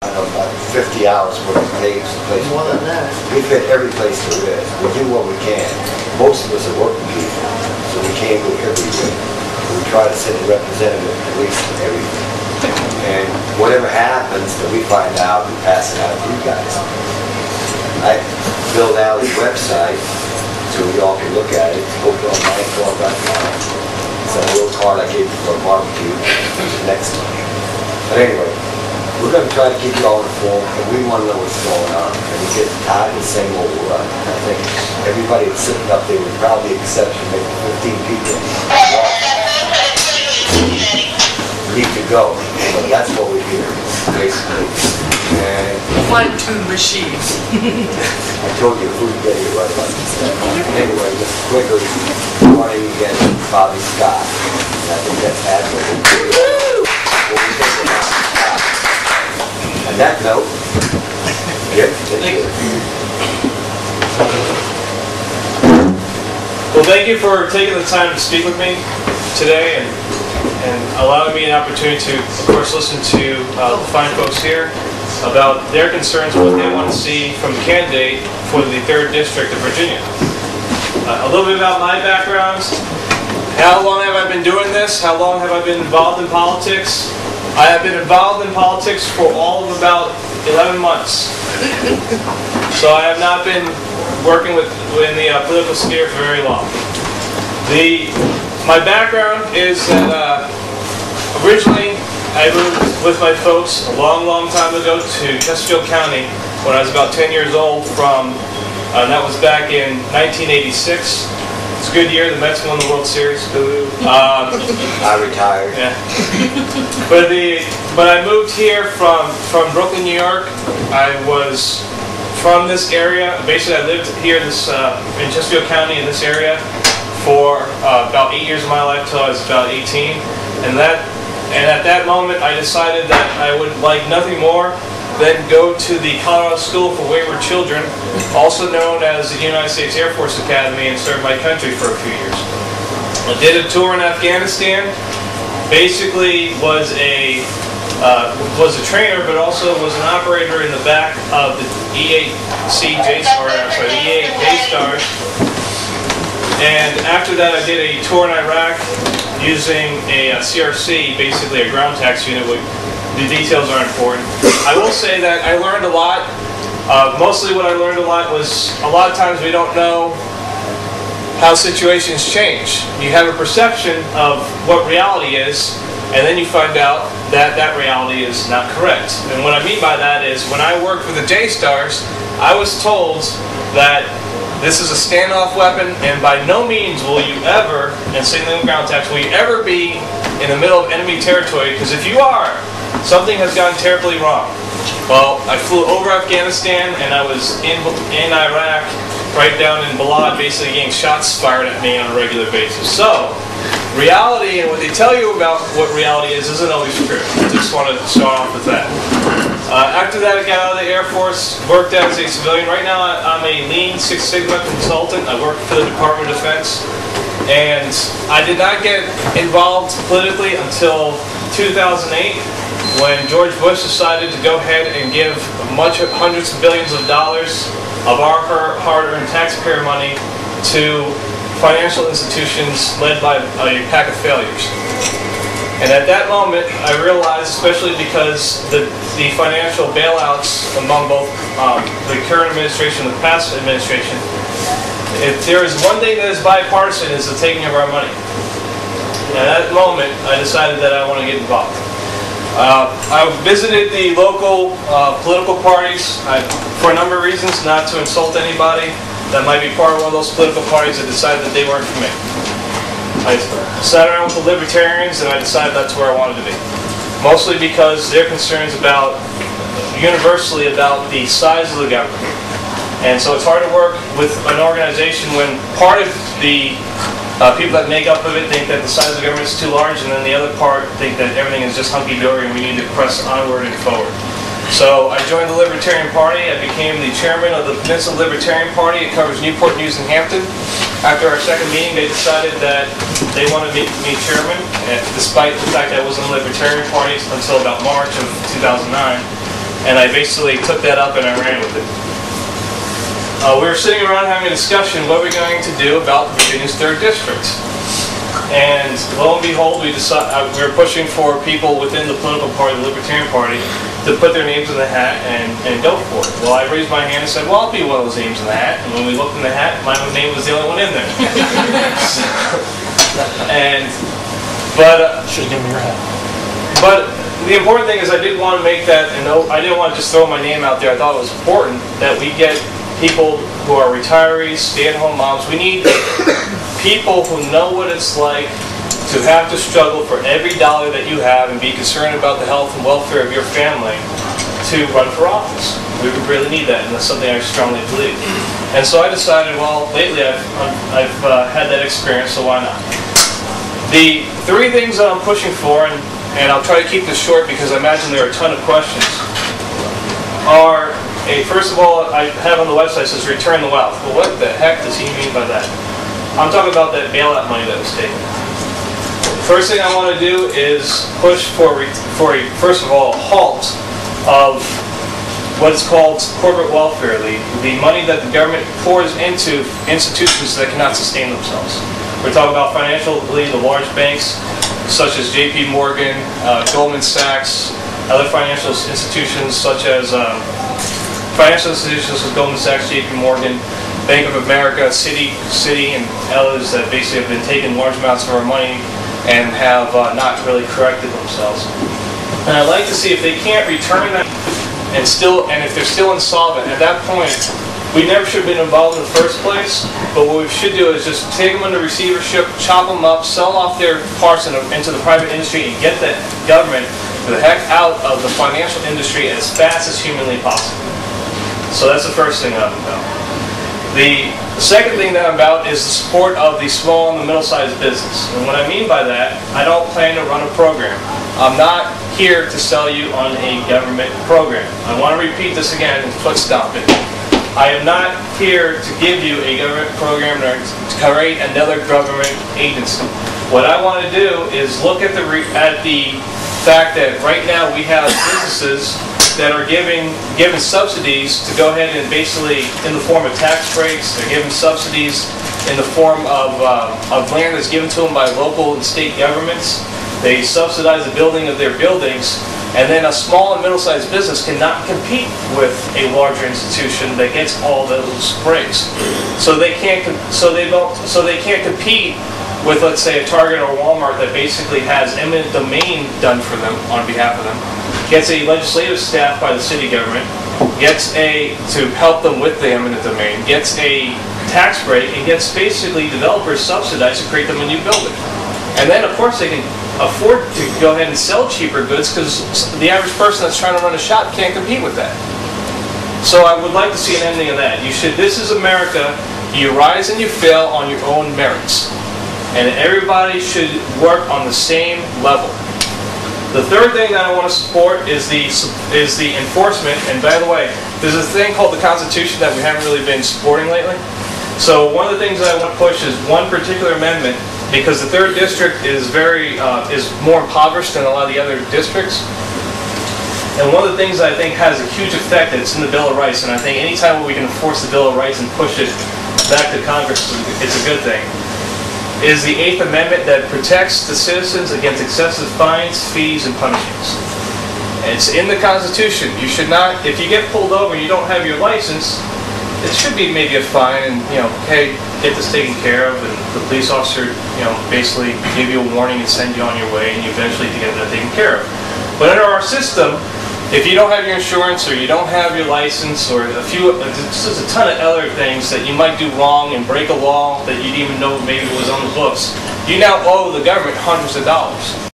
I don't know, about 50 hours worth of days. More than that. We've been every place there is. We do what we can. Most of us are working people, so we can't go everywhere. We try to send a representative at least to everything. And whatever happens that we find out, we pass it out to you guys. I build Allie's website so we all can look at it. Open on myclub.com. It's a little card I gave you for a barbecue next month. But anyway, we're going to try to keep you all informed, and we want to know what's going on. And we get tired of the same old run. I think everybody that's sitting up there, with probably the exception, maybe 15 people, need to go. But that's what we're here, basically. And Fine-tuned machines. I told you, food getting it right like this. Anyway, Mr. Quigley, running against Bobby Scott. And I think that's admirable. What we think about Scott. On that note, yep, well, thank you for taking the time to speak with me today and allowing me an opportunity to, of course, listen to the fine folks here about their concerns, what they want to see from the candidate for the 3rd District of Virginia. A little bit about my background. How long have I been doing this? How long have I been involved in politics? I have been involved in politics for all of about 11 months. So I have not been working in the political sphere for very long. My background is that originally I moved with my folks a long, long time ago to Chesterfield County when I was about 10 years old and that was back in 1986. It's a good year. The Mets won the World Series. I retired. Yeah. But I moved here from Brooklyn, New York. I was from this area. Basically, I lived here in Chesterfield County in this area for about 8 years of my life till I was about 18. And at that moment, I decided that I would like nothing more than go to the Colorado School for Wayward Children, also known as the United States Air Force Academy, and serve my country for a few years. I did a tour in Afghanistan. Basically, was a trainer, but also was an operator in the back of the E8 J-Stars. And after that, I did a tour in Iraq using a CRC, basically a ground tax unit. The details are important. I will say that I learned a lot. Mostly what I learned a lot was a lot of times we don't know how situations change. You have a perception of what reality is, and then you find out that that reality is not correct. And what I mean by that is when I worked with the J-Stars, I was told that this is a standoff weapon, and by no means will you ever, in signaling ground attacks, will you ever be in the middle of enemy territory, because if you are, something has gone terribly wrong. Well, I flew over Afghanistan, and I was in Iraq, right down in Balad, basically getting shots fired at me on a regular basis. So, reality and what they tell you about what reality is isn't always true. I just want to start off with that. After that, I got out of the Air Force, worked as a civilian. Right now, I'm a Lean Six Sigma consultant. I work for the Department of Defense. And I did not get involved politically until 2008, when George Bush decided to go ahead and give hundreds of billions of dollars of our hard-earned taxpayer money to financial institutions led by a pack of failures. And at that moment, I realized, especially because the financial bailouts among both the current administration and the past administration, if there is one thing that is bipartisan, is the taking of our money. And at that moment, I decided that I want to get involved. I visited the local political parties for a number of reasons, not to insult anybody that might be part of one of those political parties that decided that they weren't for me. I sat around with the Libertarians and I decided that's where I wanted to be. Mostly because they're concerns universally about the size of the government. And so it's hard to work with an organization when part of the people that make up of it think that the size of the government is too large, and then the other part think that everything is just hunky-dory and we need to press onward and forward. So I joined the Libertarian Party. I became the chairman of the Peninsula Libertarian Party. It covers Newport News and Hampton. After our second meeting, they decided that they wanted me chairman, despite the fact that I was in the Libertarian Party until about March of 2009. And I basically took that up and I ran with it. We were sitting around having a discussion, what are we going to do about Virginia's 3rd District? And lo and behold, we were pushing for people within the political party, the Libertarian Party, to put their names in the hat and go for it. Well, I raised my hand and said, well, I'll be one of those names in the hat. And when we looked in the hat, my name was the only one in there. Should have given me your hat. But the important thing is I did want to make that, and I didn't want to just throw my name out there. I thought it was important that we get people who are retirees, stay-at-home moms. We need people who know what it's like to have to struggle for every dollar that you have and be concerned about the health and welfare of your family to run for office. We would really need that, and that's something I strongly believe. And so I decided, well, lately I've had that experience, so why not? The 3 things that I'm pushing for, and I'll try to keep this short because I imagine there are a ton of questions, are, first of all, I have on the website says return the wealth. Well, what the heck does he mean by that? I'm talking about that bailout money that was taken. First thing I want to do is push for a, first of all, halt of what is called corporate welfare, the money that the government pours into institutions that cannot sustain themselves. We're talking about financially the large banks such as JP Morgan, Goldman Sachs, other financial institutions such as Goldman Sachs, JP Morgan, Bank of America, Citi, and others that basically have been taking large amounts of our money and have not really corrected themselves. And I'd like to see if they can't return that and if they're still insolvent. At that point, we never should have been involved in the first place, but what we should do is just take them into receivership, chop them up, sell off their parts into the private industry, and get the government the heck out of the financial industry as fast as humanly possible. So that's the first thing I'm about. The second thing that I'm about is the support of the small and the middle-sized business. And what I mean by that, I don't plan to run a program. I'm not here to sell you on a government program. I want to repeat this again and foot stomp it. I am not here to give you a government program or to create another government agency. What I want to do is look at the fact that right now we have businesses that are given subsidies to go ahead and basically, in the form of tax breaks, they're given subsidies in the form of land that's given to them by local and state governments. They subsidize the building of their buildings, and then a small and middle-sized business cannot compete with a larger institution that gets all those breaks. So they can't compete with, let's say, a Target or Walmart that basically has eminent domain done for them on behalf of them, gets a legislative staff by the city government, gets to help them with the eminent domain, gets a tax break, and gets basically developers subsidized to create them a new building. And then, of course, they can afford to go ahead and sell cheaper goods because the average person that's trying to run a shop can't compete with that. So I would like to see an ending of that. This is America. You rise and you fail on your own merits. And everybody should work on the same level. The third thing that I want to support is the enforcement. And by the way, there's a thing called the Constitution that we haven't really been supporting lately. So one of the things that I want to push is one particular amendment, because the 3rd District is more impoverished than a lot of the other districts. And one of the things that I think has a huge effect, it's in the Bill of Rights, and I think anytime we can enforce the Bill of Rights and push it back to Congress, it's a good thing, is the 8th Amendment that protects the citizens against excessive fines, fees, and punishments. And it's in the Constitution. You should not, if you get pulled over and you don't have your license, it should be maybe a fine and, hey, get this taken care of, and the police officer, basically give you a warning and send you on your way, and you eventually get that taken care of. But under our system, if you don't have your insurance or you don't have your license or just a ton of other things that you might do wrong and break a law that you didn't even know maybe was on the books, you now owe the government hundreds of dollars.